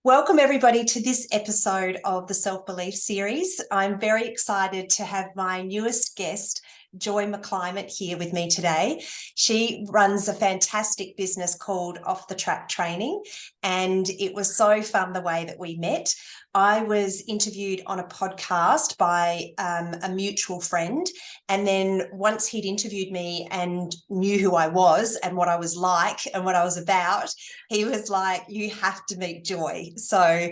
Welcome everybody to this episode of the Self-Belief series. I'm very excited to have my newest guest, Joy McClymont, here with me today. She runs a fantastic business called Off the Track Training, and it was so fun the way that we met. I was interviewed on a podcast by a mutual friend, and then once he'd interviewed me and knew who I was and what I was like and what I was about, he was like, "You have to meet Joy." So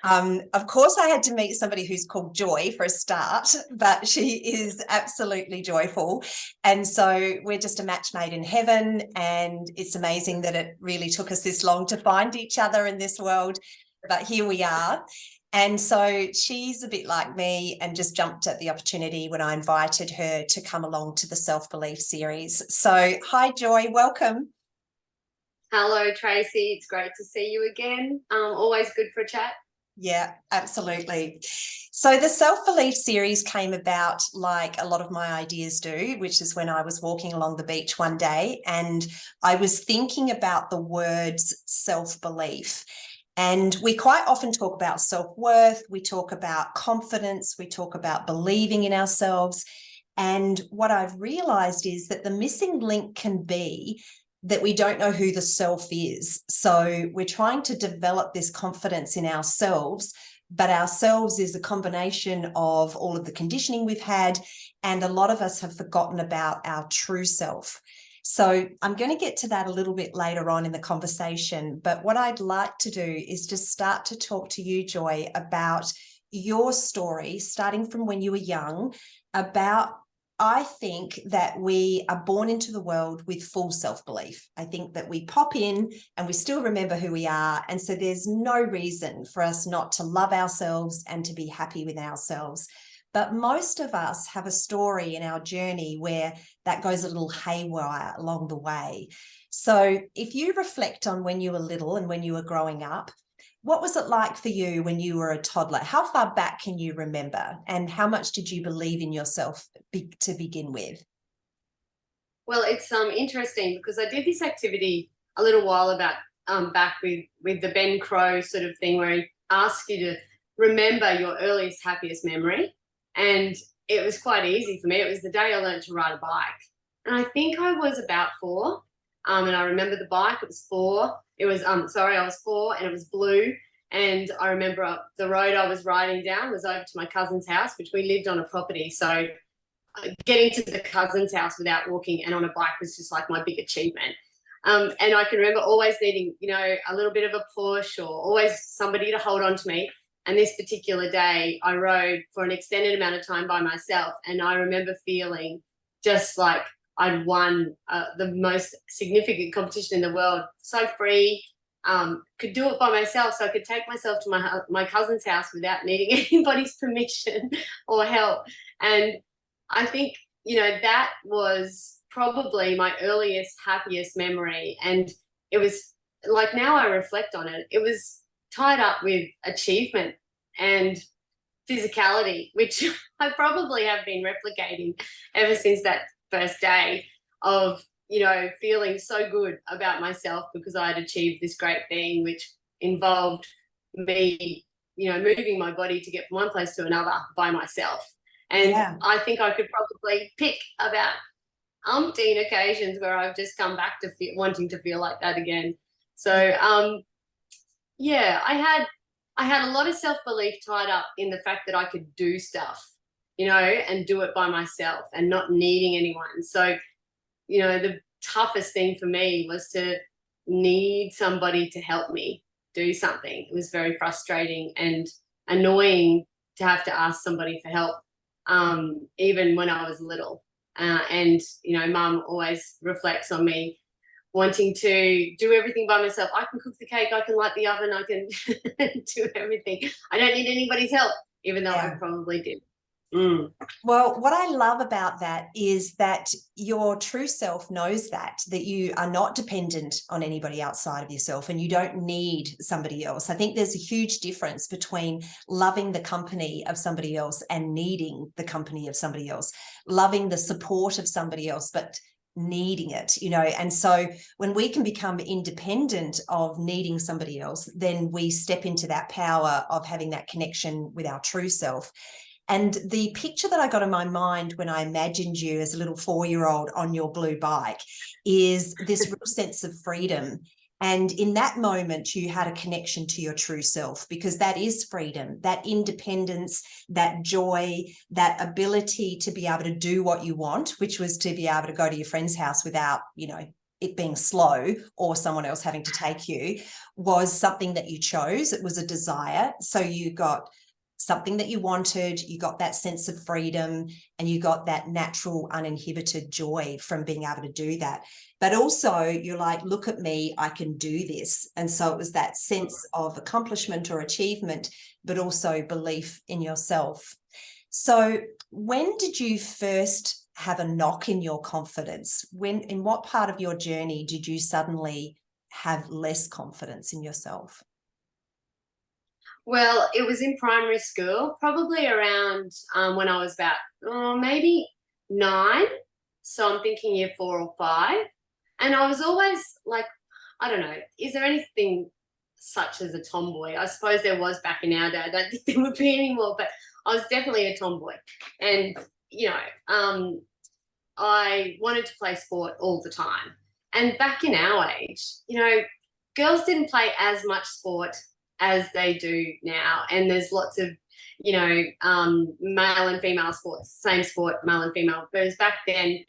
of course I had to meet somebody who's called Joy for a start, but she is absolutely joyful. And so we're just a match made in heaven, and it's amazing that it really took us this long to find each other in this world, but here we are. And so she's a bit like me and just jumped at the opportunity when I invited her to come along to the Self-Belief series. So hi, Joy, welcome. Hello, Tracy. It's great to see you again. Always good for a chat. Yeah, absolutely. So the Self-Belief series came about like a lot of my ideas do, which is when I was walking along the beach one day and I was thinking about the words self-belief. And we quite often talk about self-worth, we talk about confidence, we talk about believing in ourselves. And what I've realized is that the missing link can be that we don't know who the self is. So we're trying to develop this confidence in ourselves, but ourselves is a combination of all of the conditioning we've had, and a lot of us have forgotten about our true self. So I'm going to get to that a little bit later on in the conversation, but what I'd like to do is just start to talk to you, Joy, about your story, starting from when you were young, about I think that we are born into the world with full self-belief. I think that we pop in and we still remember who we are. And so there's no reason for us not to love ourselves and to be happy with ourselves. But most of us have a story in our journey where that goes a little haywire along the way. So if you reflect on when you were little and when you were growing up, what was it like for you when you were a toddler? How far back can you remember? And how much did you believe in yourself to begin with? Well, it's interesting because I did this activity a little while back with the Ben Crow sort of thing where he asks you to remember your earliest, happiest memory. And it was quite easy for me. It was the day I learned to ride a bike. And I think I was about 4. And I remember the bike, it was 4. I was 4 and it was blue. And I remember the road I was riding down was over to my cousin's house, which we lived on a property. So getting to the cousin's house without walking and on a bike was just like my big achievement. And I can remember always needing, a little bit of a push or always somebody to hold on to me. And this particular day I rode for an extended amount of time by myself. And I remember feeling just like I'd won the most significant competition in the world, so free, could do it by myself, so I could take myself to my cousin's house without needing anybody's permission or help. And I think, that was probably my earliest, happiest memory. And it was like, now I reflect on it, it was tied up with achievement and physicality, which I probably have been replicating ever since that first day of, feeling so good about myself because I had achieved this great thing, which involved me, moving my body to get from one place to another by myself. And yeah. I think I could probably pick about umpteen occasions where I've just come back to wanting to feel like that again. So, I had a lot of self-belief tied up in the fact that I could do stuff, and do it by myself and not needing anyone. So, the toughest thing for me was to need somebody to help me do something. It was very frustrating and annoying to have to ask somebody for help, even when I was little. And, Mum always reflects on me wanting to do everything by myself. I can cook the cake, I can light the oven, I can do everything. I don't need anybody's help, even though I probably did. Well, what I love about that is that your true self knows that you are not dependent on anybody outside of yourself and you don't need somebody else. I think there's a huge difference between loving the company of somebody else and needing the company of somebody else, loving the support of somebody else, but needing it, you know. And so when we can become independent of needing somebody else, then we step into that power of having that connection with our true self. And the picture that I got in my mind when I imagined you as a little 4-year-old on your blue bike is this real sense of freedom. And in that moment, you had a connection to your true self, because that is freedom, that independence, that joy, that ability to be able to do what you want, which was to be able to go to your friend's house without, you know, it being slow or someone else having to take you, was something that you chose. It was a desire. So you got something that you wanted, you got that sense of freedom, and you got that natural uninhibited joy from being able to do that. But also you're like, look at me, I can do this. And so it was that sense of accomplishment or achievement, but also belief in yourself. So when did you first have a knock in your confidence? In what part of your journey did you suddenly have less confidence in yourself? Well, it was in primary school, probably around when I was about maybe 9. So I'm thinking year 4 or 5. And I was always like, I don't know, is there anything such as a tomboy? I suppose there was back in our day. I don't think there would be anymore, but I was definitely a tomboy. And, you know, I wanted to play sport all the time. And back in our age, you know, girls didn't play as much sport as they do now. And there's lots of, you know, male and female sports, same sport, male and female. Whereas back then,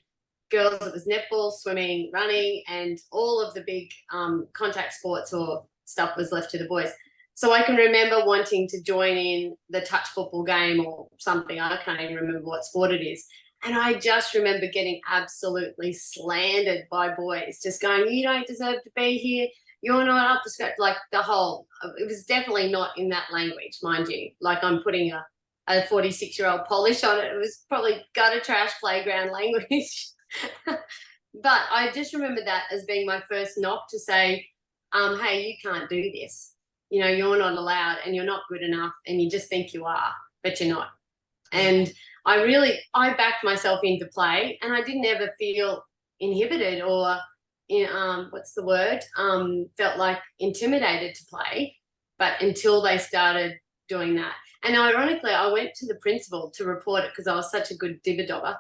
girls, it was netball, swimming, running, and all of the big contact sports or stuff was left to the boys. So I can remember wanting to join in the touch football game or something. I can't even remember what sport it is. And I just remember getting absolutely slandered by boys, just going, you don't deserve to be here. You're not up to scratch. Like the whole, it was definitely not in that language, mind you. Like I'm putting a 46-year-old polish on it. It was probably gutter trash playground language. But I just remember that as being my first knock to say, hey, you can't do this. You know, you're not allowed and you're not good enough and you just think you are, but you're not. And I backed myself into play, and I didn't ever feel inhibited or what's the word? Felt like intimidated to play, but until they started doing that. And ironically, I went to the principal to report it because I was such a good dibber dobber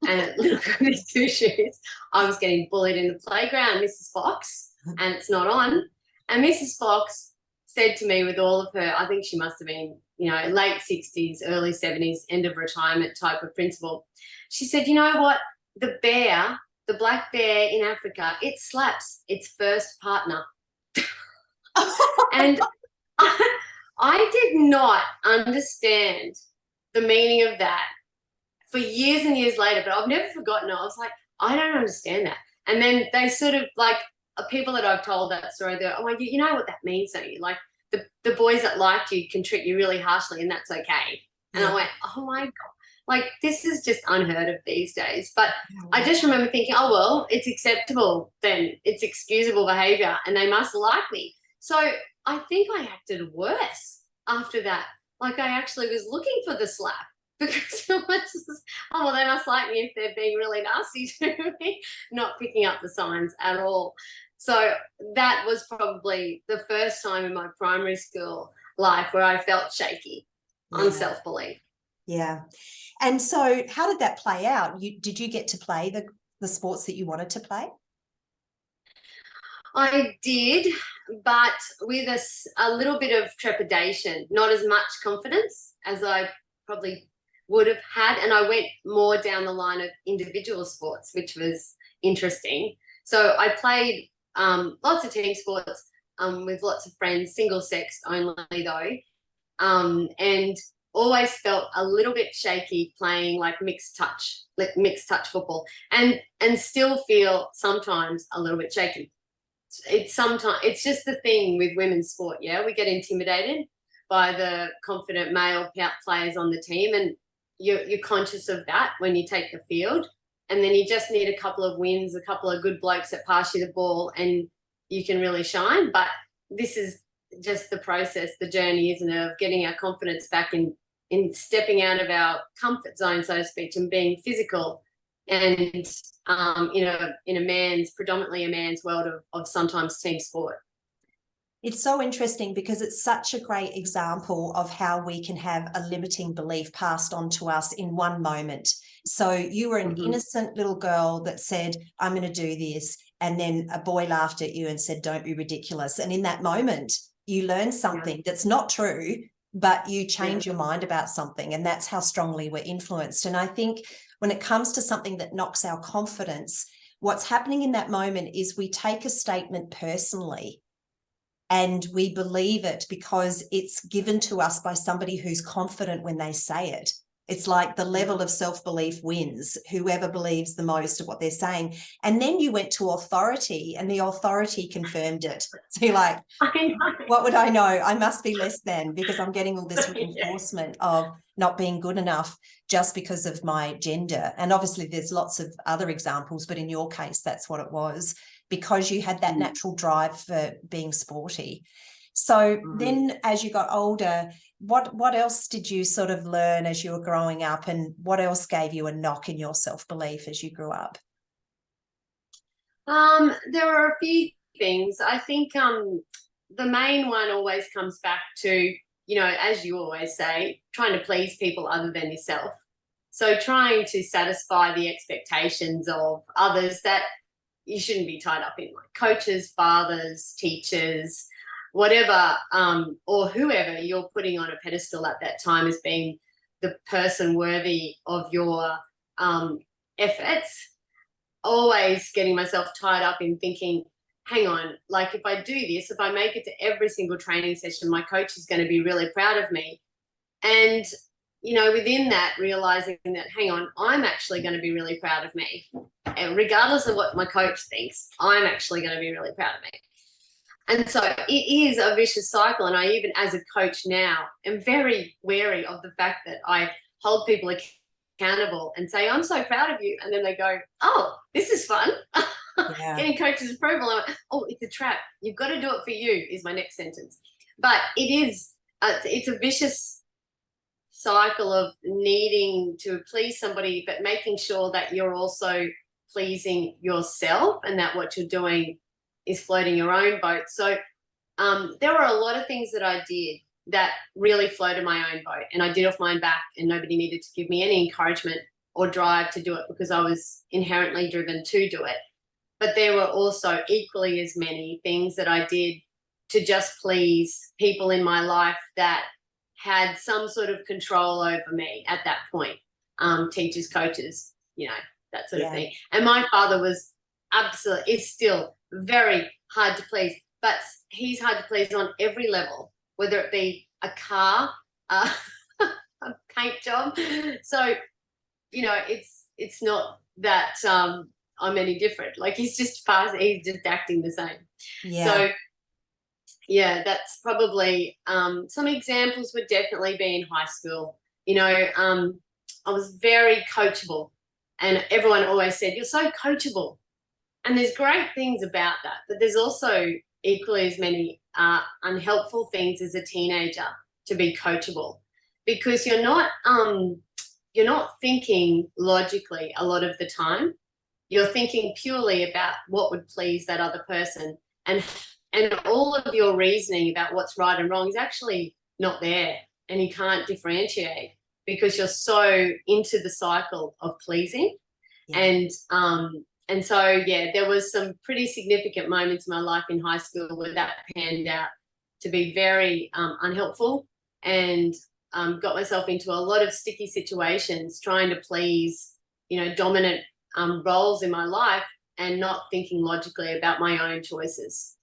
and little goody two shoes. I was getting bullied in the playground, Mrs. Fox, and it's not on. And Mrs. Fox said to me with all of her, I think she must have been, you know, late 60s, early 70s, end of retirement type of principal. She said, you know what, the black bear in Africa, it slaps its first partner. And I did not understand the meaning of that for years and years later, but I've never forgotten it. I was like, I don't understand that. And then they sort of like, people that I've told that story, they're, oh, you know what that means, don't you? Like the boys that like you can treat you really harshly and that's okay. And I went, oh my God, like this is just unheard of these days. But I just remember thinking, oh, well, it's acceptable then. It's excusable behavior and they must like me. So I think I acted worse after that. Like I actually was looking for the slap because it was just, oh, well, they must like me if they're being really nasty to me, not picking up the signs at all. So that was probably the first time in my primary school life where I felt shaky on self-belief. Yeah. And so how did that play out? Did you get to play the sports that you wanted to play? I did, but with a little bit of trepidation, not as much confidence as I probably would have had. And I went more down the line of individual sports, which was interesting. So I played lots of team sports with lots of friends, single sex only though, and always felt a little bit shaky playing like mixed touch football, and still feel sometimes a little bit shaky. It's just the thing with women's sport. Yeah, we get intimidated by the confident male players on the team, and you're conscious of that when you take the field. And then you just need a couple of wins, a couple of good blokes that pass you the ball and you can really shine. But this is just the process, the journey, isn't it, of getting our confidence back in stepping out of our comfort zone, so to speak, and being physical and in predominantly a man's world of sometimes team sport. It's so interesting because it's such a great example of how we can have a limiting belief passed on to us in one moment. So you were an innocent little girl that said, I'm going to do this. And then a boy laughed at you and said, don't be ridiculous. And in that moment, you learn something that's not true, but you change your mind about something. And that's how strongly we're influenced. And I think when it comes to something that knocks our confidence, what's happening in that moment is we take a statement personally and we believe it because it's given to us by somebody who's confident when they say it. It's like the level of self-belief wins, whoever believes the most of what they're saying. And then you went to authority and the authority confirmed it. So you're like, what would I know? I must be less than, because I'm getting all this reinforcement of not being good enough just because of my gender. And obviously there's lots of other examples, but in your case, that's what it was, because you had that natural drive for being sporty. So then as you got older, what else did you sort of learn as you were growing up, and what else gave you a knock in your self-belief as you grew up? There were a few things. I think the main one always comes back to, as you always say, trying to please people other than yourself. So trying to satisfy the expectations of others that you shouldn't be tied up in, like coaches, fathers, teachers, whatever, or whoever you're putting on a pedestal at that time as being the person worthy of your efforts. Always getting myself tied up in thinking, hang on, like if I do this, if I make it to every single training session, my coach is going to be really proud of me. And, within that, realizing that, hang on, I'm actually going to be really proud of me. And regardless of what my coach thinks, I'm actually going to be really proud of me. And so it is a vicious cycle. And I, even as a coach now, am very wary of the fact that I hold people accountable and say, I'm so proud of you. And then they go, oh, this is fun. Getting coach's approval. I'm like, oh, it's a trap. You've got to do it for you, is my next sentence. But it's a vicious cycle of needing to please somebody, but making sure that you're also pleasing yourself and that what you're doing is floating your own boat. So there were a lot of things that I did that really floated my own boat, and I did off my own back, and nobody needed to give me any encouragement or drive to do it because I was inherently driven to do it. But there were also equally as many things that I did to just please people in my life that had some sort of control over me at that point. Teachers, coaches, that sort of thing. And my father is still very hard to please, but he's hard to please on every level, whether it be a car, a paint job. So, it's not that I'm any different. Like he's just acting the same. Yeah. So yeah, that's probably some examples would definitely be in high school. I was very coachable, and everyone always said, you're so coachable. And there's great things about that, but there's also equally as many unhelpful things as a teenager to be coachable, because you're not thinking logically a lot of the time. You're thinking purely about what would please that other person, and all of your reasoning about what's right and wrong is actually not there, and you can't differentiate because you're so into the cycle of pleasing. And so there was some pretty significant moments in my life in high school where that panned out to be very unhelpful, and got myself into a lot of sticky situations trying to please dominant roles in my life and not thinking logically about my own choices.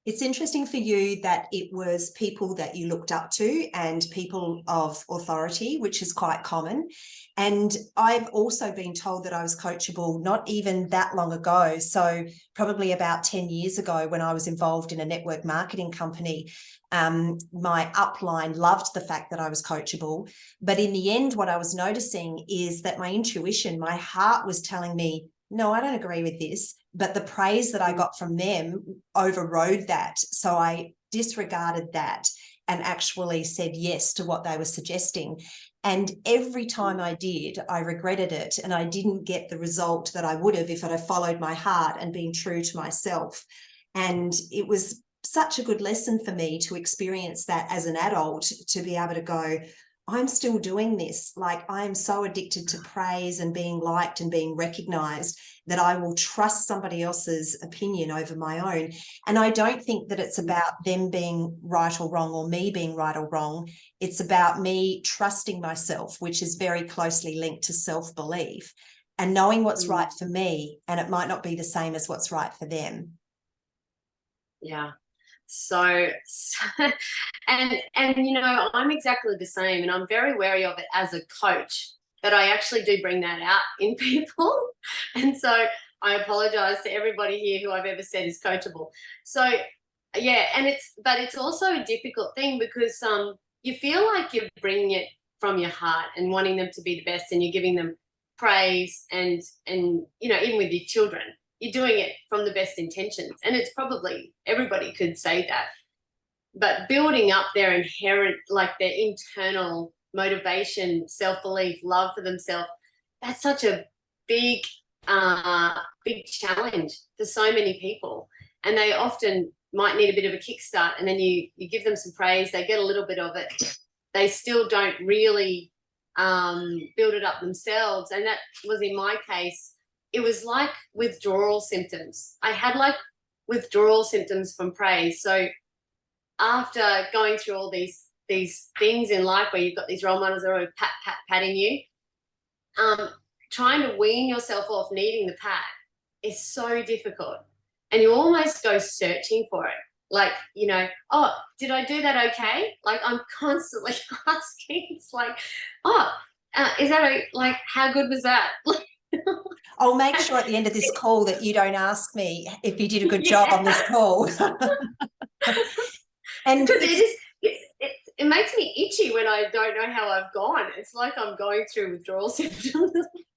It's interesting for you that it was people that you looked up to and people of authority, which is quite common. And I've also been told that I was coachable not even that long ago. So probably about 10 years ago, when I was involved in a network marketing company, my upline loved the fact that I was coachable. But in the end, what I was noticing is that my intuition, my heart was telling me, no, I don't agree with this. But the praise that I got from them overrode that. So I disregarded that and actually said yes to what they were suggesting. And every time I did, I regretted it, and I didn't get the result that I would have if I'd have followed my heart and been true to myself. And it was such a good lesson for me to experience that as an adult, to be able to go, I'm still doing this. Like, I am so addicted to praise and being liked and being recognized that I will trust somebody else's opinion over my own. And I don't think that it's about them being right or wrong, or me being right or wrong. It's about me trusting myself, which is very closely linked to self-belief, and knowing what's right for me. And it might not be the same as what's right for them. Yeah. So and you know, I'm exactly the same, and I'm very wary of it as a coach, that I actually do bring that out in people. And so I apologize to everybody here who I've ever said is coachable. So yeah, and it's also a difficult thing, because you feel like you're bringing it from your heart and wanting them to be the best, and you're giving them praise, and you know, even with your children, you're doing it from the best intentions, and it's probably, everybody could say that, but building up their inherent, like their internal motivation, self-belief, love for themselves, that's such a big big challenge for so many people. And they often might need a bit of a kickstart, and then you give them some praise, they get a little bit of it, they still don't really build it up themselves. And that was, in my case, it was like withdrawal symptoms. I had like withdrawal symptoms from praise. So after going through all these things in life where you've got these role models that are always patting you, trying to wean yourself off needing the pat is so difficult. And you almost go searching for it. Like, you know, oh, did I do that okay? Like, I'm constantly asking. It's like, oh, is that like, how good was that? I'll make sure at the end of this call that you don't ask me if you did a good job on this call. And because it makes me itchy when I don't know how I've gone. It's like I'm going through withdrawal symptoms.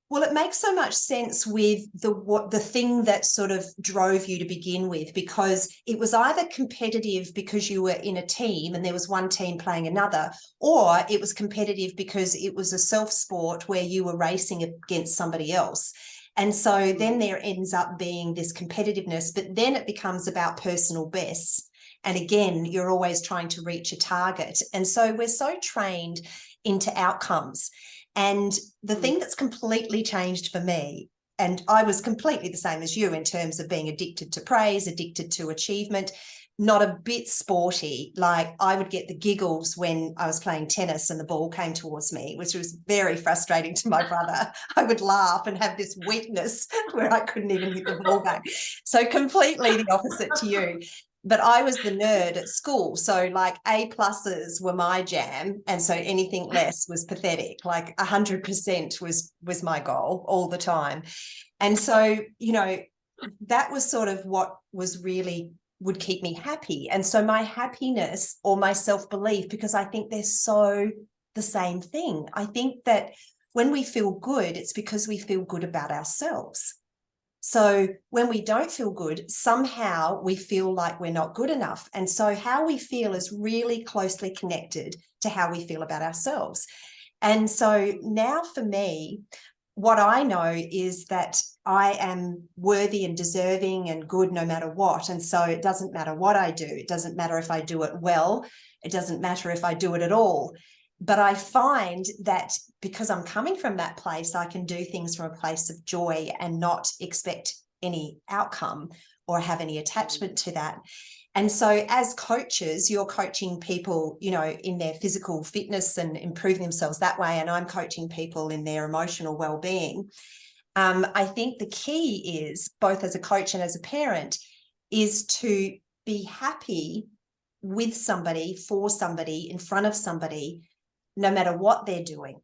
well, it makes so much sense with the thing that sort of drove you to begin with, because it was either competitive because you were in a team and there was one team playing another, or it was competitive because it was a self sport where you were racing against somebody else. And so then there ends up being this competitiveness, but then it becomes about personal bests. And again, you're always trying to reach a target. And so we're so trained into outcomes. And the thing that's completely changed for me, and I was completely the same as you in terms of being addicted to praise, addicted to achievement, not a bit sporty. Like, I would get the giggles when I was playing tennis and the ball came towards me, which was very frustrating to my brother. I would laugh and have this weakness where I couldn't even hit the ball back. So completely the opposite to you. But I was the nerd at school. So like A pluses were my jam. And so anything less was pathetic. Like 100% was my goal all the time. And so, you know, that was sort of what was really would keep me happy. And so my happiness or my self-belief, because I think they're so the same thing. I think that when we feel good, it's because we feel good about ourselves. So when we don't feel good, somehow we feel like we're not good enough. And so how we feel is really closely connected to how we feel about ourselves. And so now for me, what I know is that I am worthy and deserving and good no matter what. And so it doesn't matter what I do. It doesn't matter if I do it well. It doesn't matter if I do it at all. But I find that because I'm coming from that place, I can do things from a place of joy and not expect any outcome or have any attachment to that. And so as coaches, you're coaching people, you know, in their physical fitness and improving themselves that way. And I'm coaching people in their emotional well-being. I think the key is, both as a coach and as a parent, is to be happy with somebody, for somebody, in front of somebody, no matter what they're doing.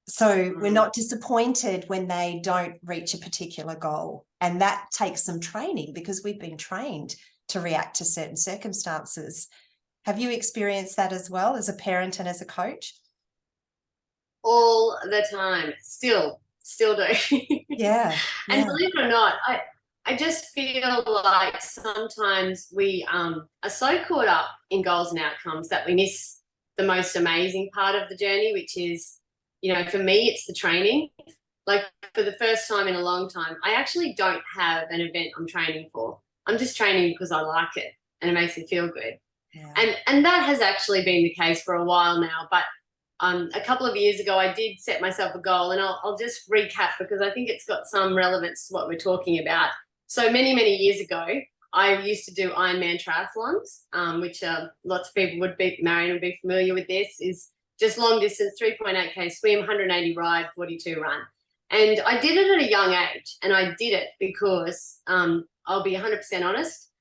So we're not disappointed when they don't reach a particular goal. And that takes some training, because we've been trained to react to certain circumstances. Have you experienced that as well, as a parent and as a coach? All the time. Still do. Yeah. And believe it or not, I just feel like sometimes we are so caught up in goals and outcomes that we miss the most amazing part of the journey, which is, you know, for me, it's the training. Like for the first time in a long time, I actually don't have an event I'm training for. I'm just training because I like it and it makes me feel good. Yeah. And that has actually been the case for a while now. But a couple of years ago, I did set myself a goal, and I'll just recap because I think it's got some relevance to what we're talking about. So many years ago, I used to do Ironman triathlons, which lots of people would be, Marion would be familiar with this, is just long distance, 3.8K swim, 180 ride, 42 run. And I did it at a young age, and I did it because I'll be 100% honest.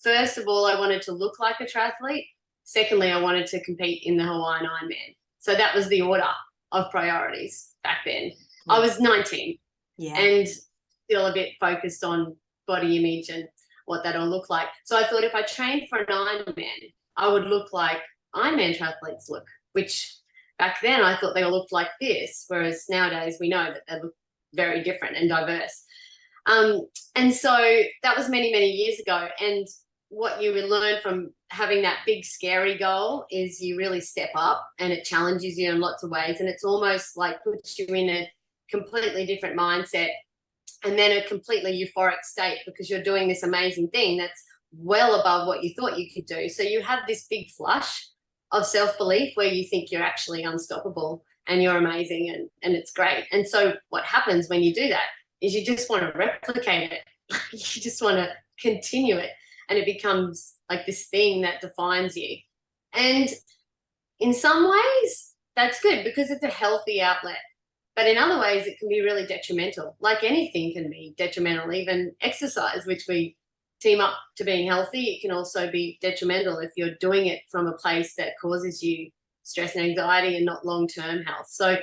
First of all, I wanted to look like a triathlete. Secondly, I wanted to compete in the Hawaiian Ironman. So that was the order of priorities back then. I was 19 and still a bit focused on body image and what that all looked like. So I thought if I trained for an Ironman, I would look like Ironman triathletes look, which back then I thought they all looked like this, whereas nowadays we know that they look very different and diverse. And so that was many years ago. And what you will learn from having that big scary goal is you really step up, and it challenges you in lots of ways, and it's almost like puts you in a completely different mindset and then a completely euphoric state because you're doing this amazing thing that's well above what you thought you could do. So you have this big flush of self-belief where you think you're actually unstoppable and you're amazing and it's great. And so what happens when you do that is you just want to replicate it. You just want to continue it. And it becomes like this thing that defines you. And in some ways, that's good because it's a healthy outlet. But in other ways, it can be really detrimental. Like anything can be detrimental, even exercise, which we team up to being healthy. It can also be detrimental if you're doing it from a place that causes you stress and anxiety and not long-term health. So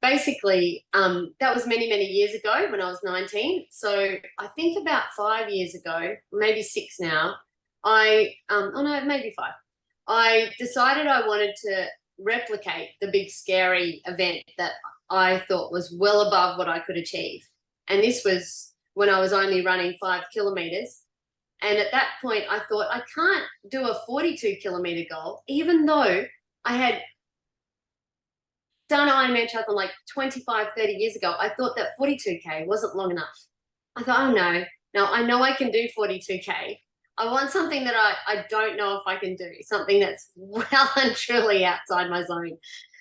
basically, that was many years ago when I was 19. So I think about 5 years ago, maybe 6 now, maybe 5. I decided I wanted to replicate the big scary event that I thought was well above what I could achieve. And this was when I was only running 5 kilometers. And at that point, I thought I can't do a 42-kilometer goal, even though I had done Ironman triathlon like 25, 30 years ago. I thought that 42K wasn't long enough. I thought, oh no, I know I can do 42K. I want something that I don't know if I can do, something that's well and truly outside my zone.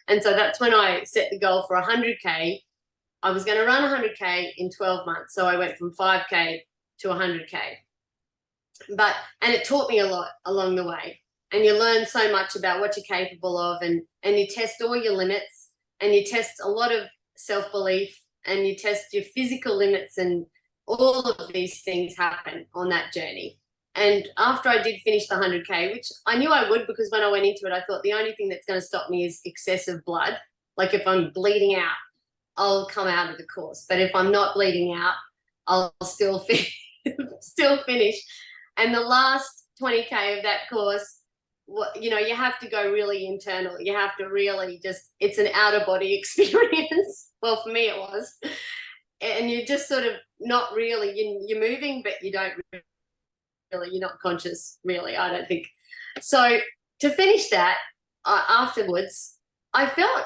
And so that's when I set the goal for 100K. I was going to run 100K in 12 months. So I went from 5K to 100K. And it taught me a lot along the way. And you learn so much about what you're capable of, and you test all your limits, and you test a lot of self-belief, and you test your physical limits, and all of these things happen on that journey. And after I did finish the 100K, which I knew I would because when I went into it, I thought the only thing that's going to stop me is excessive blood. Like if I'm bleeding out, I'll come out of the course. But if I'm not bleeding out, I'll still finish. And the last 20K of that course, you have to go really internal. You have to really it's an outer body experience. Well, for me it was. And you're just sort of not really, you're moving, but you don't really, you're not conscious really, I don't think. So to finish that, afterwards, I felt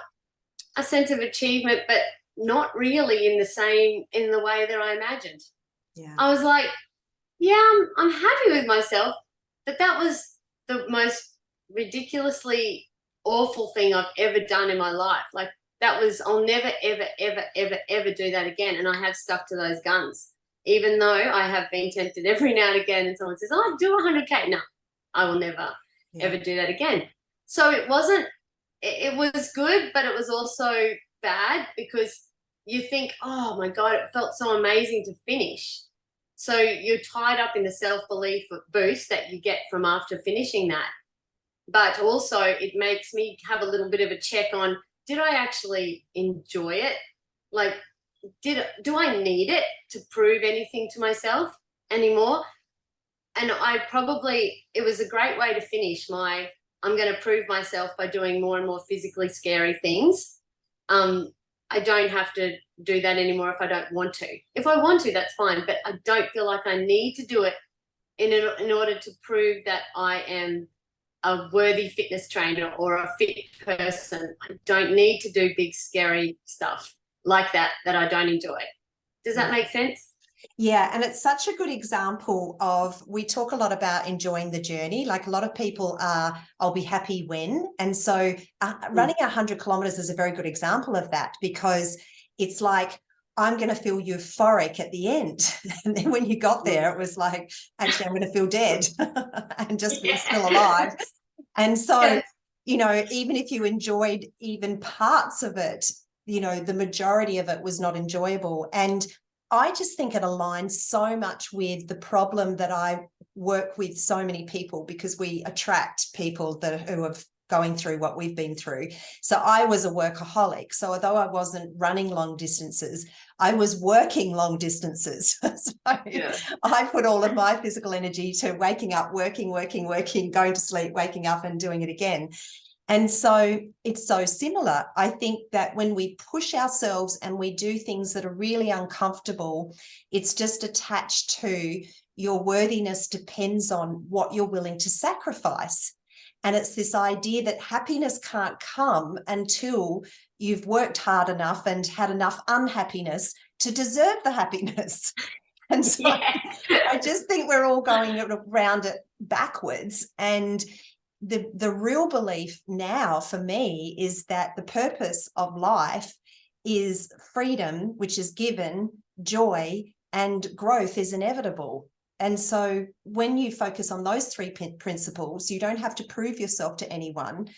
a sense of achievement, but not really in the way that I imagined. Yeah. I was like, yeah, I'm happy with myself, but that was the most ridiculously awful thing I've ever done in my life. Like I'll never, ever do that again. And I have stuck to those guns, even though I have been tempted every now and again. And someone says, oh, do 100K. No, I will never, ever do that again. So it was good, but it was also bad because you think, oh my God, it felt so amazing to finish. So you're tied up in the self-belief boost that you get from after finishing that. But also it makes me have a little bit of a check on, did I actually enjoy it? Like, do I need it to prove anything to myself anymore? And it was a great way to finish I'm going to prove myself by doing more and more physically scary things. I don't have to do that anymore if I don't want to. If I want to, that's fine, but I don't feel like I need to do it in order to prove that I am a worthy fitness trainer or a fit person. I don't need to do big, scary stuff like that I don't enjoy. Does that make sense? Yeah, and it's such a good example of, we talk a lot about enjoying the journey. Like a lot of people are, I'll be happy when. And so running 100 kilometers is a very good example of that, because it's like, I'm going to feel euphoric at the end. And then when you got there, it was like, actually, I'm going to feel dead and just be still alive. And so, you know, even if you enjoyed even parts of it, you know, the majority of it was not enjoyable. And I just think it aligns so much with the problem that I work with so many people, because we attract people who are going through what we've been through. So I was a workaholic. So although I wasn't running long distances, I was working long distances. So I put all of my physical energy to waking up, working, going to sleep, waking up and doing it again. And so it's so similar. I think that when we push ourselves and we do things that are really uncomfortable, it's just attached to your worthiness depends on what you're willing to sacrifice. And it's this idea that happiness can't come until you've worked hard enough and had enough unhappiness to deserve the happiness. And so I just think we're all going around it backwards. And the real belief now for me is that the purpose of life is freedom, which is given, joy, and growth is inevitable. And so when you focus on those three principles, you don't have to prove yourself to anyone.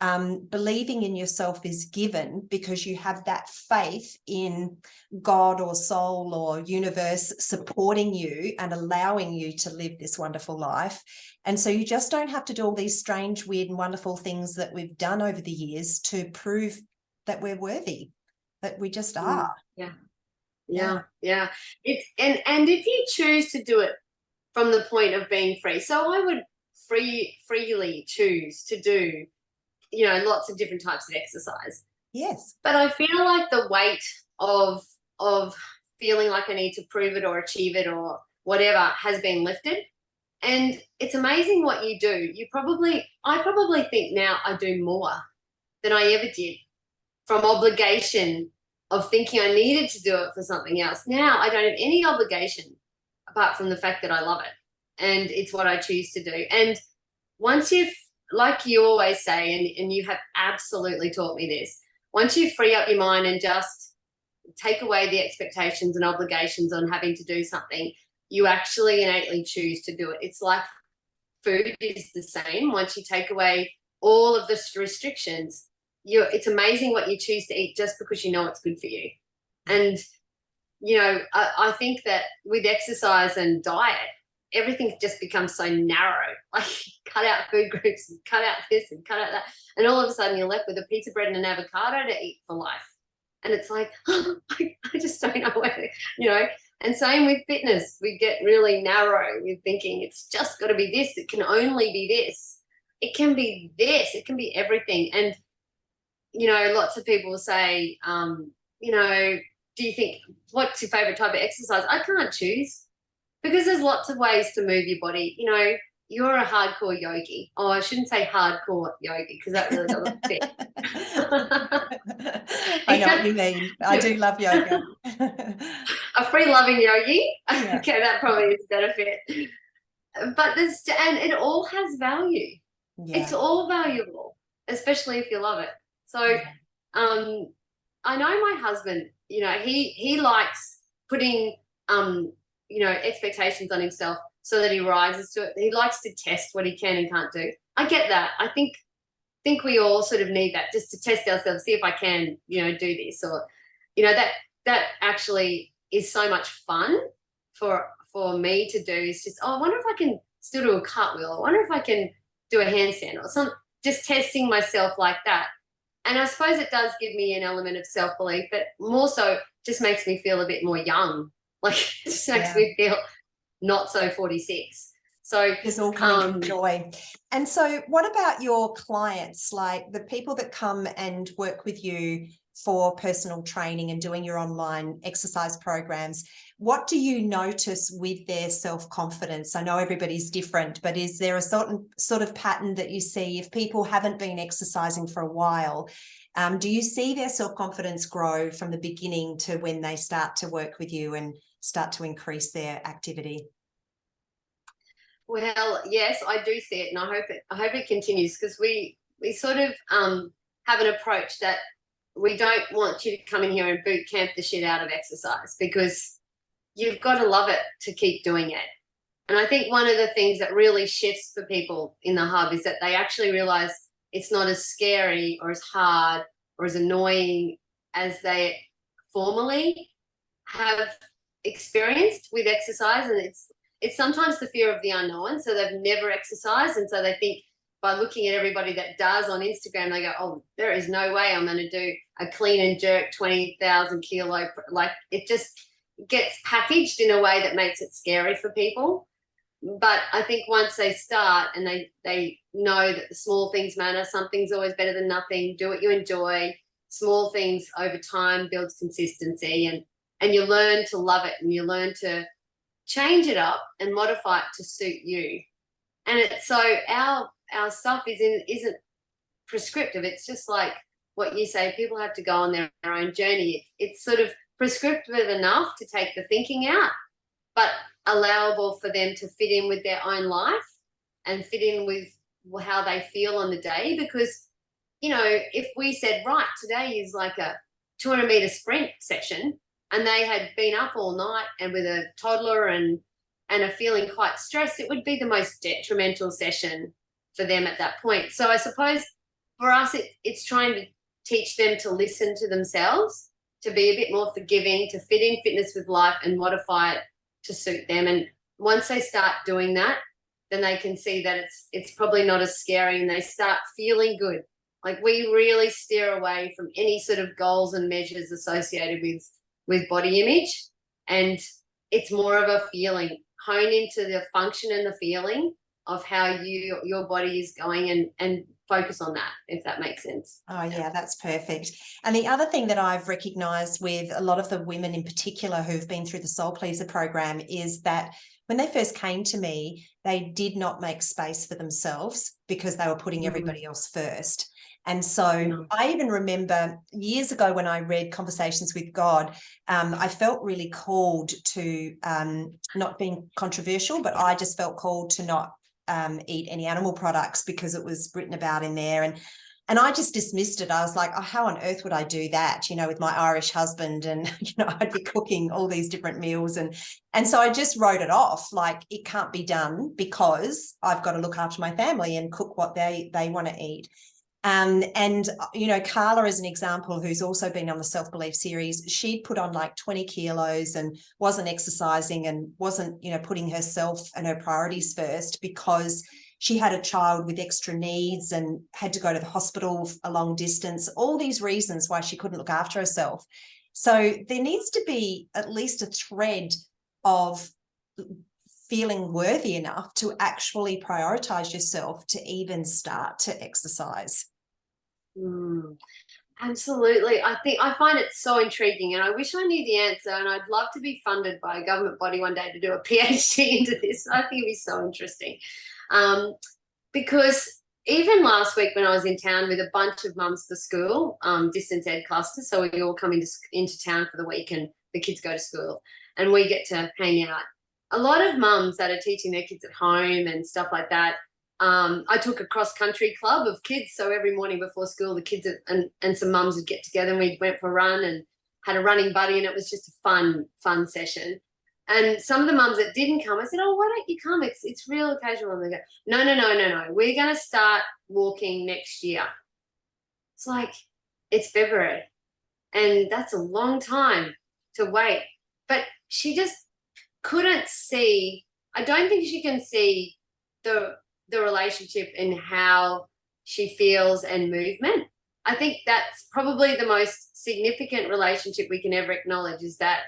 Believing in yourself is given because you have that faith in God or soul or universe supporting you and allowing you to live this wonderful life. And so you just don't have to do all these strange, weird and wonderful things that we've done over the years to prove that we're worthy, that we just are. Yeah. It's and if you choose to do it from the point of being free, so I would freely choose to do, you know, lots of different types of exercise. Yes. But I feel like the weight of feeling like I need to prove it or achieve it or whatever has been lifted. And it's amazing what you do. I probably think now I do more than I ever did, from obligation of thinking I needed to do it for something else. Now I don't have any obligation apart from the fact that I love it and it's what I choose to do. And once you've, like you always say, and you have absolutely taught me this, once you free up your mind and just take away the expectations and obligations on having to do something, you actually innately choose to do it. It's like food is the same. Once you take away all of the restrictions, it's amazing what you choose to eat just because you know it's good for you. And, you know, I think that with exercise and diet, everything just becomes so narrow. Like, cut out food groups and cut out this and cut out that. And all of a sudden you're left with a piece of bread and an avocado to eat for life. And it's like, I just don't know where to, you know. And same with fitness. We get really narrow with thinking it's just got to be this. It can only be this. It can be this. It can be everything. And, you know, lots of people say, you know, do you think, what's your favorite type of exercise? I can't choose because there's lots of ways to move your body. You know, you're a hardcore yogi. Oh, I shouldn't say hardcore yogi because that really doesn't fit. I know what you mean. I do love yoga. A free-loving yogi. Yeah. Okay, that probably is a better fit. But and it all has value. Yeah. It's all valuable, especially if you love it. So I know my husband, you know, he likes putting you know, expectations on himself so that he rises to it. He likes to test what he can and can't do. I get that. I think we all sort of need that, just to test ourselves, see if I can, you know, do this, or, you know, that actually is so much fun for me to do. Is just, oh, I wonder if I can still do a cartwheel. I wonder if I can do a handstand or something, just testing myself like that. And I suppose it does give me an element of self-belief, but more so just makes me feel a bit more young. Like, it just makes me feel not so 46. So it's all coming from joy. And so what about your clients, like the people that come and work with you for personal training and doing your online exercise programs, what do you notice with their self-confidence? I know everybody's different, but is there a certain sort of pattern that you see if people haven't been exercising for a while? Do you see their self-confidence grow from the beginning to when they start to work with you and start to increase their activity? Well, yes, I do see it, and I hope it continues, because we sort of have an approach that we don't want you to come in here and boot camp the shit out of exercise, because you've got to love it to keep doing it. And I think one of the things that really shifts for people in the hub is that they actually realize it's not as scary or as hard or as annoying as they formerly have experienced with exercise. And it's sometimes the fear of the unknown. So they've never exercised, and so they think by looking at everybody that does on Instagram, they go, oh, there is no way I'm going to do a clean and jerk 20,000 kilo. Like, it just gets packaged in a way that makes it scary for people. But I think once they start and they know that the small things matter, something's always better than nothing, do what you enjoy, small things over time builds consistency, and you learn to love it, and you learn to change it up and modify it to suit you. And it's so our stuff isn't prescriptive. It's just like what you say, people have to go on their own journey. It's sort of prescriptive enough to take the thinking out, but allowable for them to fit in with their own life and fit in with how they feel on the day. Because, you know, if we said, right, today is like a 200-meter sprint session, and they had been up all night and with a toddler and are feeling quite stressed, it would be the most detrimental session for them at that point. So I suppose for us, it's trying to teach them to listen to themselves, to be a bit more forgiving, to fit in fitness with life and modify it to suit them. And once they start doing that, then they can see that it's probably not as scary, and they start feeling good. Like, we really steer away from any sort of goals and measures associated with body image, and it's more of a feeling. Hone into the function and the feeling of how your body is going, and focus on that, if that makes sense. Oh, yeah, that's perfect. And the other thing that I've recognised with a lot of the women in particular who've been through the Soul Pleaser program is that when they first came to me, they did not make space for themselves because they were putting everybody else first. And so I even remember years ago when I read Conversations with God, I felt really called to, not being controversial, but I just felt called to not eat any animal products because it was written about in there. And I just dismissed it. I was like, oh, how on earth would I do that, you know, with my Irish husband, and, you know, I'd be cooking all these different meals. And so I just wrote it off, like, it can't be done because I've got to look after my family and cook what they want to eat. And, you know, Carla is an example, who's also been on the Self-Belief series. She'd put on like 20 kilos and wasn't exercising and wasn't, you know, putting herself and her priorities first because she had a child with extra needs and had to go to the hospital a long distance, all these reasons why she couldn't look after herself. So there needs to be at least a thread of feeling worthy enough to actually prioritize yourself to even start to exercise. Absolutely. I find it so intriguing, and I wish I knew the answer, and I'd love to be funded by a government body one day to do a PhD into this. I think it'd be so interesting. Because even last week when I was in town with a bunch of mums for school, distance ed cluster, so we all come into town for the week and the kids go to school and we get to hang out. A lot of mums that are teaching their kids at home and stuff like that, I took a cross-country club of kids, so every morning before school the kids and some mums would get together and we went for a run and had a running buddy, and it was just a fun session. And some of the mums that didn't come, I said, oh, why don't you come? It's real casual. And they go, no. We're going to start walking next year. It's like, it's February, and that's a long time to wait. But she just couldn't see, I don't think she can see the relationship in how she feels and movement. I think that's probably the most significant relationship we can ever acknowledge, is that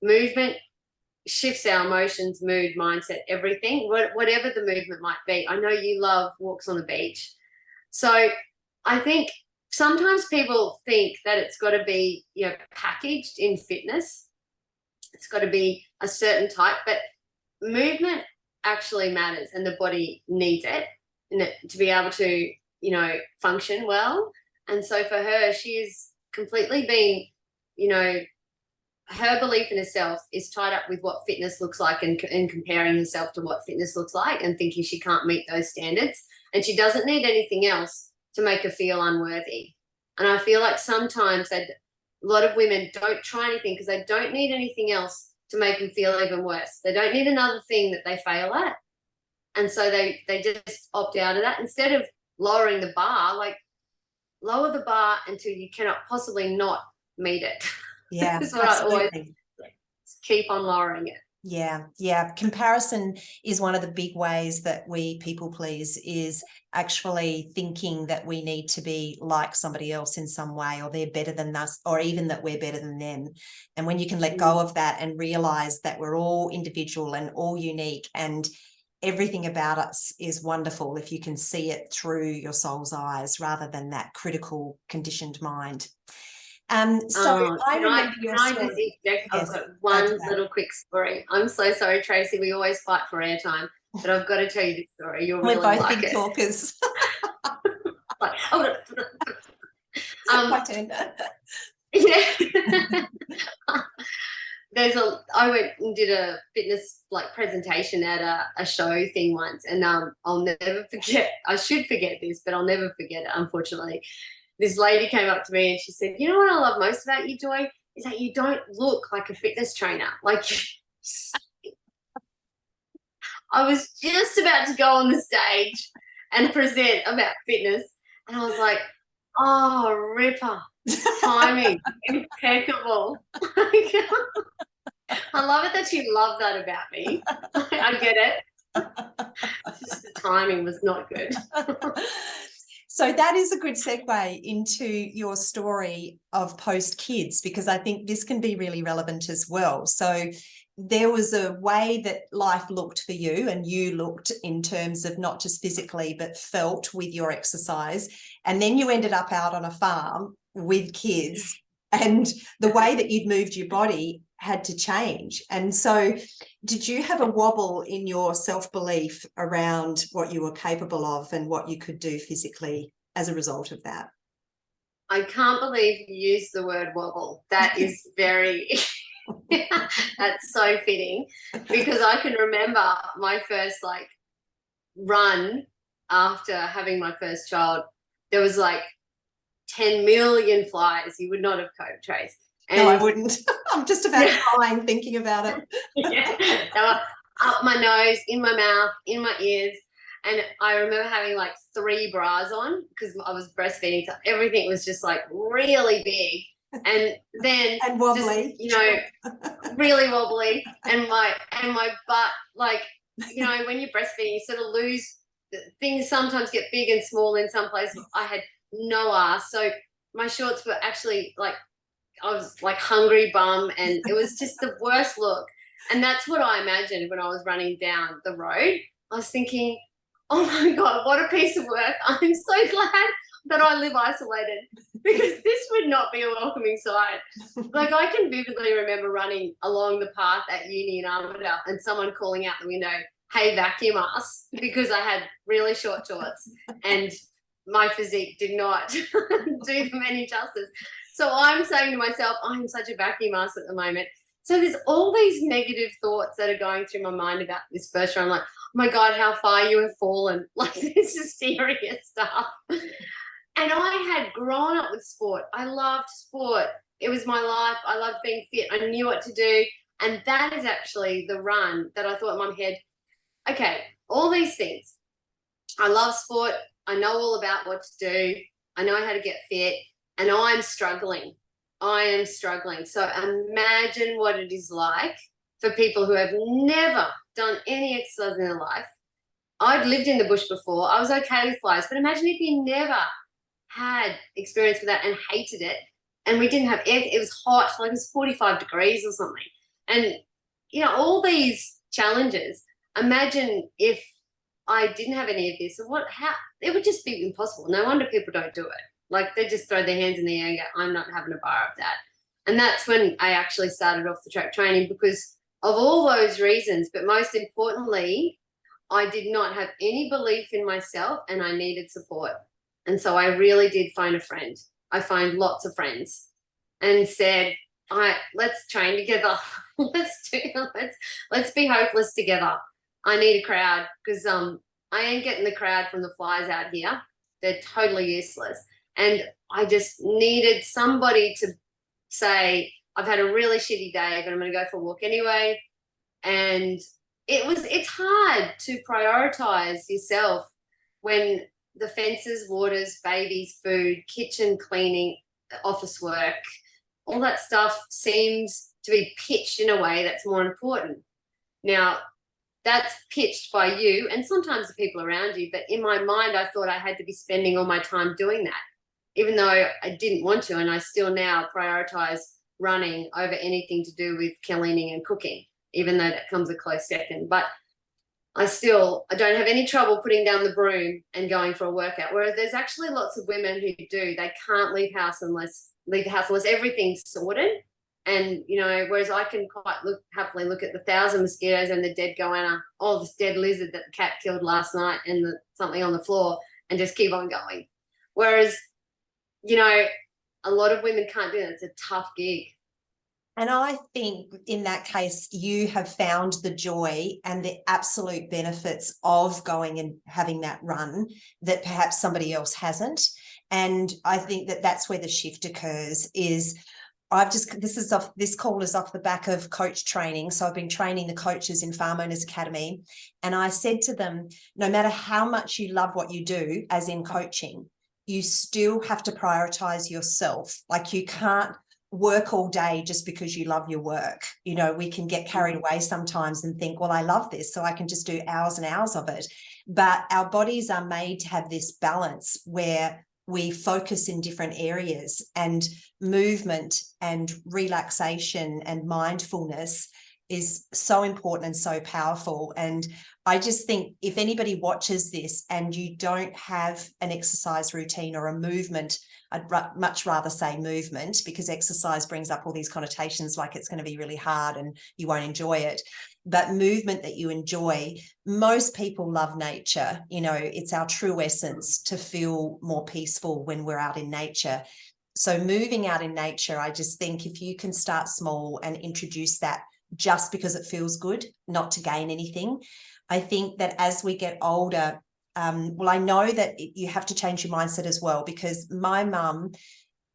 movement shifts our emotions, mood, mindset, everything, whatever the movement might be. I know you love walks on the beach. So I think sometimes people think that it's got to be, packaged in fitness. It's got to be a certain type, but movement actually matters, and the body needs it to be able to, function well. And so for her, she's completely been, her belief in herself is tied up with what fitness looks like, and comparing herself to what fitness looks like, and thinking she can't meet those standards. And she doesn't need anything else to make her feel unworthy. And I feel like sometimes that a lot of women don't try anything because they don't need anything else to make them feel even worse. They don't need another thing that they fail at. And so they just opt out of that. Instead of lowering the bar, like, lower the bar until you cannot possibly not meet it. Yeah, That's what absolutely. I always keep on lowering it. Yeah. Comparison is one of the big ways that we people please, is actually thinking that we need to be like somebody else in some way, or they're better than us, or even that we're better than them. And when you can let go of that and realize that we're all individual and all unique, and everything about us is wonderful if you can see it through your soul's eyes rather than that critical, conditioned mind. So I remember your story. I've got one little quick story. I'm so sorry, Tracy. We always fight for airtime, but I've got to tell you this story. You'll really like it. We're both big talkers. My turn. Yeah. I went and did a fitness presentation at a show thing once, and I'll never forget. I should forget this, but I'll never forget it, unfortunately. This lady came up to me and she said, "You know what I love most about you, Joy, is that you don't look like a fitness trainer." Like, I was just about to go on the stage and present about fitness, and I was like, "Oh, ripper, timing, impeccable." I love it that you love that about me. I get it. Just the timing was not good. So that is a good segue into your story of post-kids, because I think this can be really relevant as well. So there was a way that life looked for you, and you looked in terms of not just physically, but felt with your exercise. And then you ended up out on a farm with kids, and the way that you'd moved your body had to change. And so did you have a wobble in your self-belief around what you were capable of and what you could do physically as a result of that? I can't believe you used the word wobble. That is very, that's so fitting, because I can remember my first run after having my first child. There was 10 million flies. You would not have coped, Trace. No, I wouldn't. I'm just about crying thinking about it. Yeah. They were up my nose, in my mouth, in my ears. And I remember having 3 bras on because I was breastfeeding. So everything was just really big. And then and wobbly. Just, really wobbly. And my butt, when you're breastfeeding, you sort of lose, things sometimes get big and small in some places. I had no ass. So my shorts were actually I was hungry bum, and it was just the worst look. And that's what I imagined when I was running down the road. I was thinking, oh my God, what a piece of work. I'm so glad that I live isolated, because this would not be a welcoming sight. I can vividly remember running along the path at uni in Armidale and someone calling out the window, "Hey, vacuum us," because I had really short shorts and my physique did not do them any justice. So I'm saying to myself, I'm such a vacuum ass at the moment. So there's all these negative thoughts that are going through my mind about this first run. Oh my God, how far you have fallen. This is serious stuff. And I had grown up with sport. I loved sport. It was my life. I loved being fit. I knew what to do. And that is actually the run that I thought in my head, okay, all these things. I love sport. I know all about what to do. I know how to get fit. And I'm struggling. I am struggling. So imagine what it is like for people who have never done any exercise in their life. I'd lived in the bush before. I was okay with flies. But imagine if you never had experience with that and hated it. And we didn't have air. It was hot. It was 45 degrees or something. And, all these challenges. Imagine if I didn't have any of this. How it would just be impossible. No wonder people don't do it. Like they just throw their hands in the air and go, I'm not having a bar of that. And that's when I actually started off the track training, because of all those reasons. But most importantly, I did not have any belief in myself and I needed support. And so I really did find a friend. I find lots of friends and said, let's train together. let's be hopeless together. I need a crowd, because I ain't getting the crowd from the flies out here. They're totally useless. And I just needed somebody to say, I've had a really shitty day, but I'm going to go for a walk anyway. And it's hard to prioritize yourself when the fences, waters, babies, food, kitchen cleaning, office work, all that stuff seems to be pitched in a way that's more important. Now, that's pitched by you and sometimes the people around you, but in my mind, I thought I had to be spending all my time doing that, even though I didn't want to. And I still now prioritize running over anything to do with cleaning and cooking, even though that comes a close second. But I don't have any trouble putting down the broom and going for a workout. Whereas there's actually lots of women who do. They can't leave the house unless everything's sorted. And, whereas I can quite happily look at the 1,000 mosquitoes and the dead goanna, this dead lizard that the cat killed last night and something on the floor, and just keep on going. Whereas, a lot of women can't do that. It's a tough gig. And I think in that case, you have found the joy and the absolute benefits of going and having that run that perhaps somebody else hasn't. And I think that that's where the shift occurs. This call is off the back of coach training. So I've been training the coaches in Farm Owners Academy. And I said to them, no matter how much you love what you do, as in coaching, you still have to prioritize yourself. Like you can't work all day just because you love your work. We can get carried away sometimes and think, well, I love this, so I can just do hours and hours of it. But our bodies are made to have this balance where we focus in different areas, and movement and relaxation and mindfulness is so important and so powerful. And I just think if anybody watches this and you don't have an exercise routine or a movement, I'd much rather say movement, because exercise brings up all these connotations like it's going to be really hard and you won't enjoy it. But movement that you enjoy, most people love nature. It's our true essence to feel more peaceful when we're out in nature. So moving out in nature, I just think if you can start small and introduce that just because it feels good, not to gain anything. I think that as we get older, I know that you have to change your mindset as well, because my mum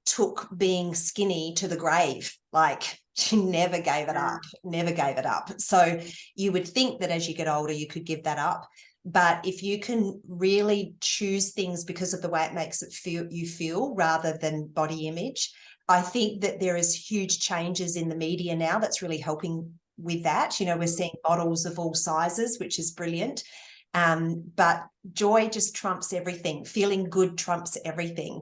took being skinny to the grave. Like she never gave it up. So you would think that as you get older, you could give that up. But if you can really choose things because of the way it makes you feel rather than body image, I think that there is huge changes in the media now that's really helping with that. We're seeing models of all sizes, which is brilliant. But joy just trumps everything. Feeling good trumps everything.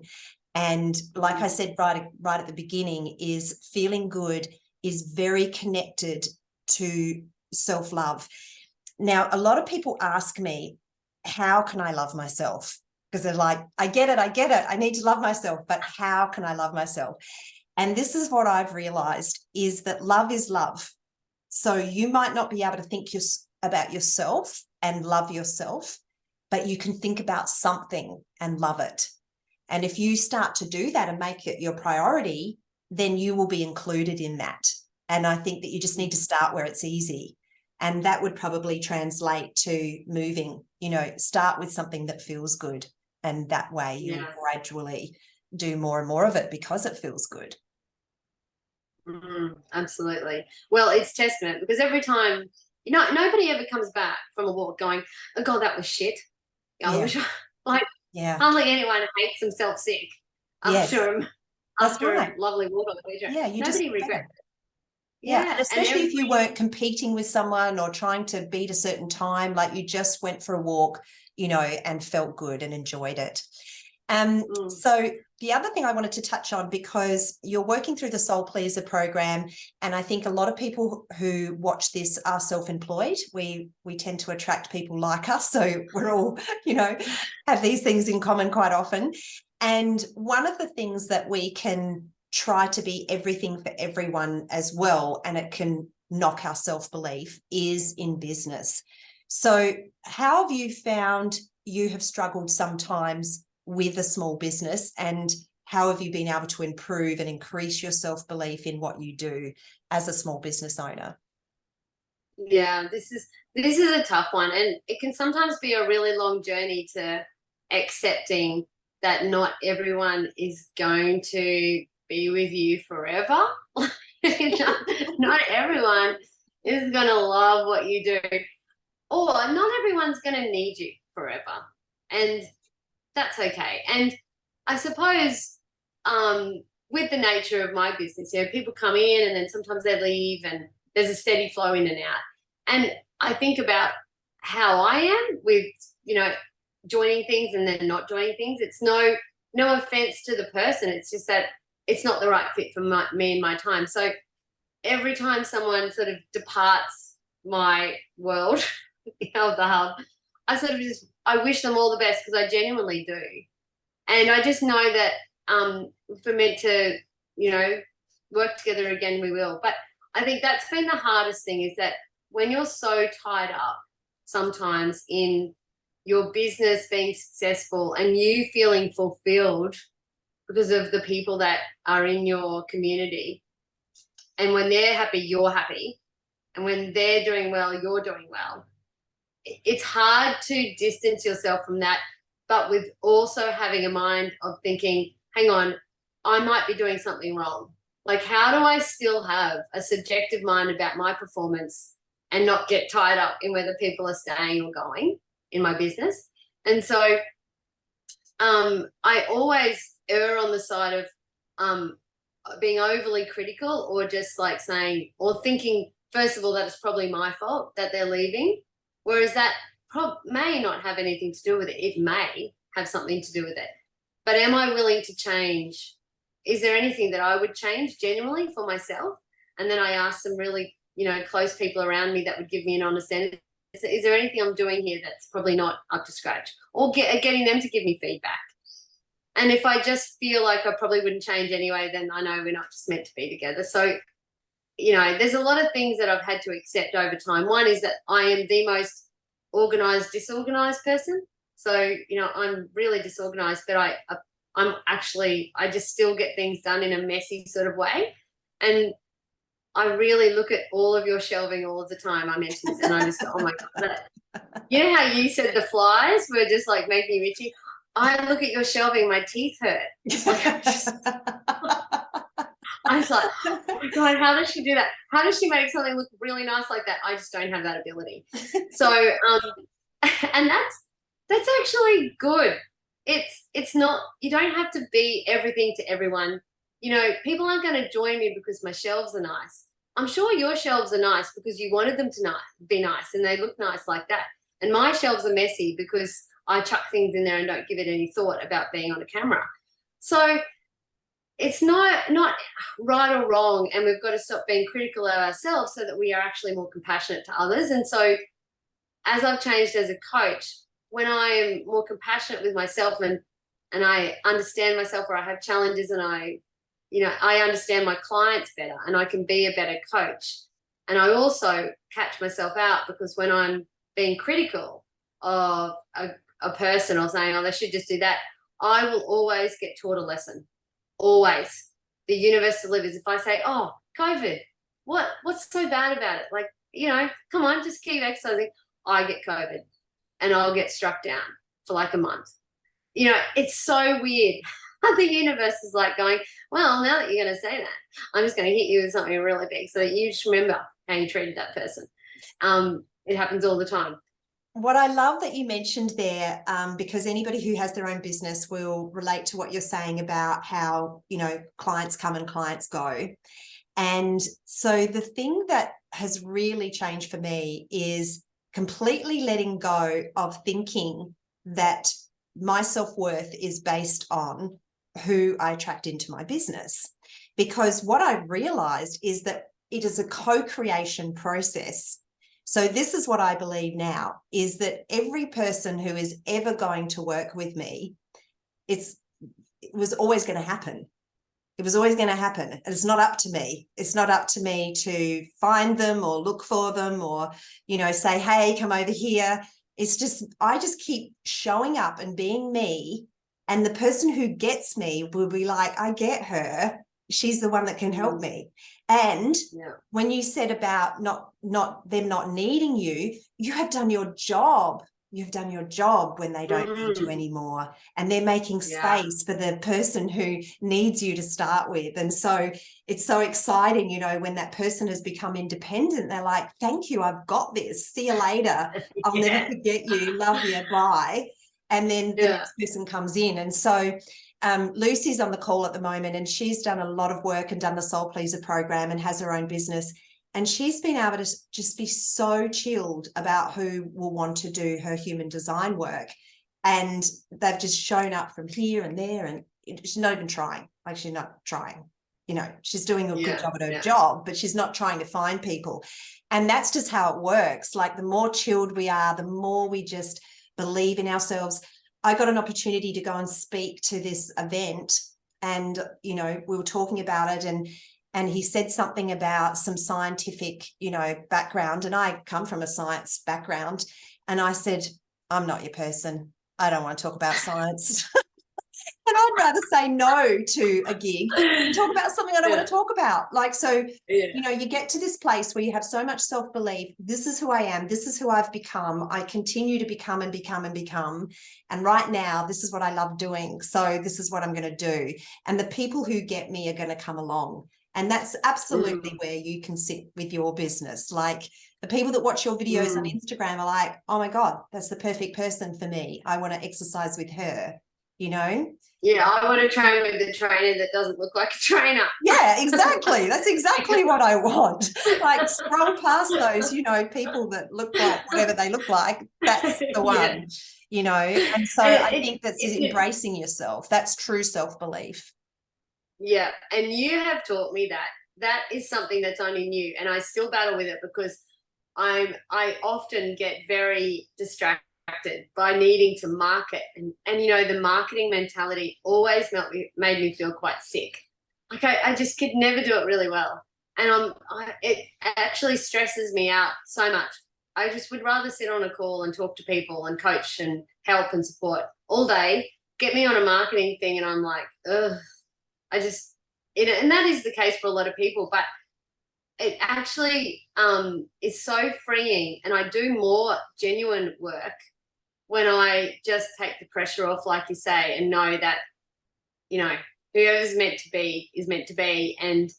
And like I said right at the beginning, is feeling good is very connected to self-love. Now, a lot of people ask me, how can I love myself? Because they're like, I get it. I need to love myself, but how can I love myself? And this is what I've realized, is that love is love. So you might not be able to think about yourself and love yourself, but you can think about something and love it. And if you start to do that and make it your priority, then you will be included in that. And I think that you just need to start where it's easy. And that would probably translate to moving, start with something that feels good. And that way you'll gradually do more and more of it because it feels good. Absolutely. Well, it's testament, because every time, nobody ever comes back from a walk going, oh God, that was shit. Hardly anyone hates themselves sick after a lovely walk on the beach. Yeah, nobody regrets it. Yeah, and especially if you weren't competing with someone or trying to beat a certain time, like you just went for a walk, and felt good and enjoyed it. So the other thing I wanted to touch on, because you're working through the Soul Pleaser program, and I think a lot of people who watch this are self-employed. We tend to attract people like us, so we're all, have these things in common quite often. And one of the things that we can try to be everything for everyone as well, and it can knock our self-belief, is in business. So how have you found you have struggled sometimes with a small business, and how have you been able to improve and increase your self-belief in what you do as a small business owner? Yeah, this is a tough one, and it can sometimes be a really long journey to accepting that not everyone is going to be with you forever. Not everyone is going to love what you do, or not everyone's going to need you forever, and that's okay. And I suppose with the nature of my business, people come in and then sometimes they leave, and there's a steady flow in and out. And I think about how I am with, joining things and then not joining things. It's no offense to the person. It's just that it's not the right fit for me and my time. So every time someone sort of departs my world of the hub, I wish them all the best, because I genuinely do. And I just know that if we're meant to, work together again, we will. But I think that's been the hardest thing, is that when you're so tied up sometimes in your business being successful and you feeling fulfilled because of the people that are in your community, and when they're happy, you're happy, and when they're doing well, you're doing well, it's hard to distance yourself from that, but with also having a mind of thinking, hang on, I might be doing something wrong. Like, how do I still have a subjective mind about my performance and not get tied up in whether people are staying or going in my business? And so I always err on the side of being overly critical, or just like saying, or thinking, first of all, that it's probably my fault that they're leaving, whereas that may not have anything to do with it. It may have something to do with it. But am I willing to change? Is there anything that I would change genuinely for myself? And then I ask some really, close people around me that would give me an honest answer. Is there anything I'm doing here that's probably not up to scratch? Or getting them to give me feedback. And if I just feel like I probably wouldn't change anyway, then I know we're not just meant to be together. So, there's a lot of things that I've had to accept over time. One is that I am the most organized, disorganized person. So, I'm really disorganized, but I just still get things done in a messy sort of way. And I really look at all of your shelving all of the time. I mentioned this, and I just go, oh my God. You know how you said the flies were just like making me itchy? I look at your shelving, my teeth hurt. I was like, oh my God, how does she do that? How does she make something look really nice like that? I just don't have that ability. So, and that's actually good. It's not, you don't have to be everything to everyone. People aren't going to join me because my shelves are nice. I'm sure your shelves are nice because you wanted them to be nice, and they look nice like that. And my shelves are messy because I chuck things in there and don't give it any thought about being on a camera. So it's not right or wrong, and we've got to stop being critical of ourselves so that we are actually more compassionate to others. And so as I've changed as a coach, when I am more compassionate with myself and I understand myself, or I have challenges, and I understand my clients better, and I can be a better coach. And I also catch myself out, because when I'm being critical of a person, or saying, oh, they should just do that, I will always get taught a lesson. Always. The universe delivers. If I say, oh, COVID, what's so bad about it? Like, come on, just keep exercising. I get COVID, and I'll get struck down for like a month. It's so weird. The universe is like going, well, now that you're going to say that, I'm just going to hit you with something really big, so that you just remember how you treated that person. It happens all the time. What I love that you mentioned there, because anybody who has their own business will relate to what you're saying about how, clients come and clients go. And so the thing that has really changed for me is completely letting go of thinking that my self-worth is based on who I attract into my business. Because what I realized is that it is a co-creation process. So this is what I believe now, is that every person who is ever going to work with me, it's it was always going to happen. It was always going to happen. And it's not up to me. It's not up to me to find them or look for them or, you know, say, hey, come over here. It's just, I just keep showing up and being me. And the person who gets me will be like, I get her. She's the one that can help me. And when you said about them not needing you, you have done your job. You've done your job when they don't need you anymore, and they're making space for the person who needs you to start with. And so it's so exciting, you know, when that person has become independent, they're like, thank you, I've got this. See you later. I'll never forget you. Love you. Bye. And then the next person comes in. And so Lucy's on the call at the moment, and she's done a lot of work and done the Soul Pleaser program and has her own business. And she's been able to just be so chilled about who will want to do her human design work. And they've just shown up from here and there, and she's not even trying. Like, she's not trying. You know, she's doing a good job at her job, but she's not trying to find people. And that's just how it works. Like, the more chilled we are, the more we just believe in ourselves. I got an opportunity to go and speak to this event, and, you know, we were talking about it, and he said something about some scientific, you know, background. And I come from a science background. And I said, I'm not your person. I don't want to talk about science. And I'd rather say no to a gig than talk about something I don't want to talk about. Like, so, you know, you get to this place where you have so much self-belief. This is who I am. This is who I've become. I continue to become and become and become. And right now, this is what I love doing. So this is what I'm going to do. And the people who get me are going to come along. And that's absolutely where you can sit with your business. Like, the people that watch your videos on Instagram are like, oh my God, that's the perfect person for me. I want to exercise with her, you know? Yeah, I want to train with a trainer that doesn't look like a trainer. Yeah, exactly. That's exactly what I want. Like, scroll past those, you know, people that look like whatever they look like. That's the one, you know. And so I think that's embracing yourself. That's true self-belief. Yeah. And you have taught me that. That is something that's only new. And I still battle with it because I often get very distracted by needing to market, and you know, the marketing mentality always made me feel quite sick. Like, I just could never do it really well, and it actually stresses me out so much. I just would rather sit on a call and talk to people and coach and help and support all day. Get me on a marketing thing and I'm like, ugh. I just, and that is the case for a lot of people, but it actually is so freeing, and I do more genuine work when I just take the pressure off, like you say, and know that, you know, whoever's meant to be is meant to be, and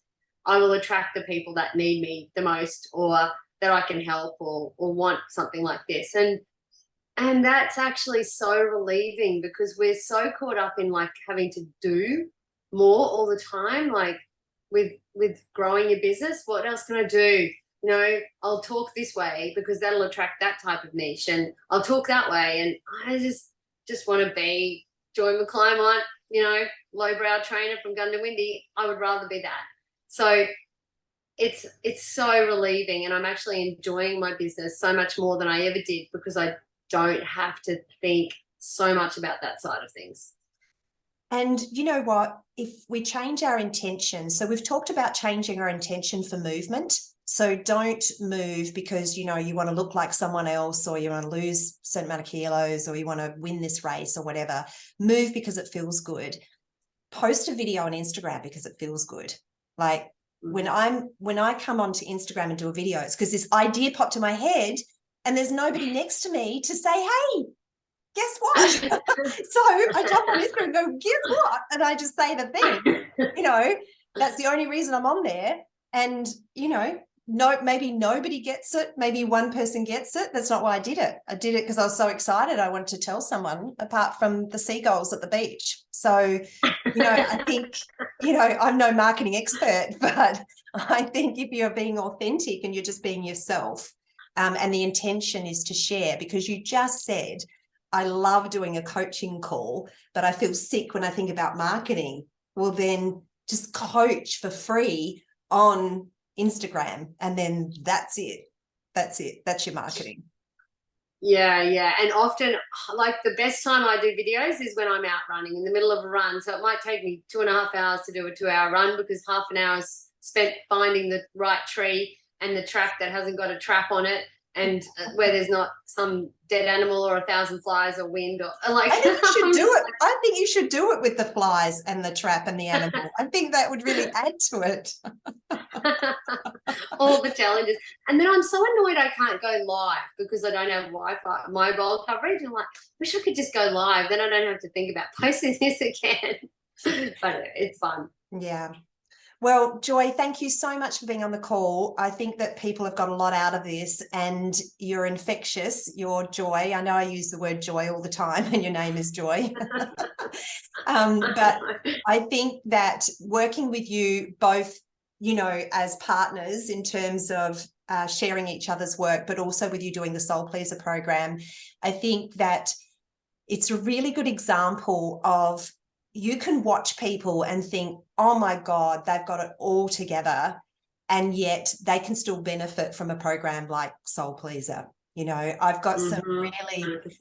I will attract the people that need me the most, or that I can help, or want something like this. And that's actually so relieving, because we're so caught up in like having to do more all the time, like with growing your business. What else can I do? You know, I'll talk this way because that'll attract that type of niche, and I'll talk that way. And I just want to be Joy McClymont, you know, lowbrow trainer from Gundawindi. I would rather be that. So it's so relieving, and I'm actually enjoying my business so much more than I ever did, because I don't have to think so much about that side of things. And you know what, if we change our intention, so we've talked about changing our intention for movement. So don't move because, you know, you want to look like someone else, or you want to lose a certain amount of kilos, or you want to win this race or whatever. Move because it feels good. Post a video on Instagram because it feels good. Like, when I come onto Instagram and do a video, it's because this idea popped in my head and there's nobody next to me to say, hey, guess what? So I jump on Instagram and go, guess what? And I just say the thing, you know, that's the only reason I'm on there. And, you know, maybe nobody gets it. Maybe one person gets it. That's not why I did it. I did it because I was so excited. I wanted to tell someone, apart from the seagulls at the beach. So, you know, I think, you know, I'm no marketing expert, but I think if you're being authentic and you're just being yourself, and the intention is to share, because you just said, I love doing a coaching call, but I feel sick when I think about marketing. Well, then just coach for free on Instagram, and then that's it. That's it. That's your marketing. Yeah. And often, like, the best time I do videos is when I'm out running in the middle of a run. So it might take me 2.5 hours to do a 2-hour run, because half an hour is spent finding the right tree and the track that hasn't got a trap on it, and where there's not some dead animal or 1,000 flies or wind, or like. I think you should do it. I think you should do it with the flies and the trap and the animal. I think that would really add to it. All the challenges. And then I'm so annoyed I can't go live because I don't have Wi-Fi, mobile coverage. I'm like, wish I could just go live. Then I don't have to think about posting this again. But it's fun. Yeah. Well, Joy, thank you so much for being on the call. I think that people have got a lot out of this, and you're infectious, your joy. I know I use the word joy all the time, and your name is Joy. But I think that working with you both, you know, as partners in terms of sharing each other's work, but also with you doing the Soul Pleaser program, I think that it's a really good example of, you can watch people and think, oh my God, they've got it all together, and yet they can still benefit from a program like Soul Pleaser. You know, I've got some really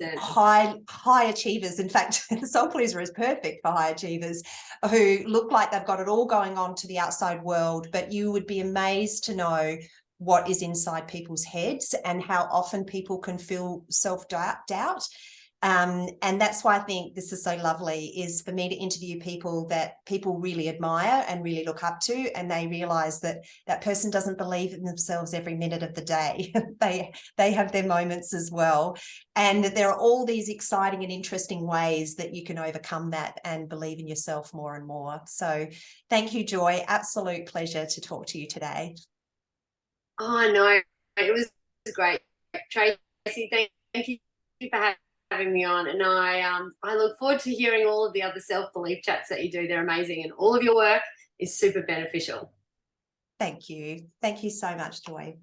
100%. high achievers. In fact, Soul Pleaser is perfect for high achievers who look like they've got it all going on to the outside world, but you would be amazed to know what is inside people's heads and how often people can feel self-doubt. And that's why I think this is so lovely, is for me to interview people that people really admire and really look up to, and they realize that that person doesn't believe in themselves every minute of the day. they have their moments as well, and that there are all these exciting and interesting ways that you can overcome that and believe in yourself more and more. So thank you, Joy. Absolute pleasure to talk to you today. Oh, no, it was great. Tracy, thank you for having me on, and I look forward to hearing all of the other self-belief chats that you do. They're amazing, and all of your work is super beneficial. Thank you so much, Joy.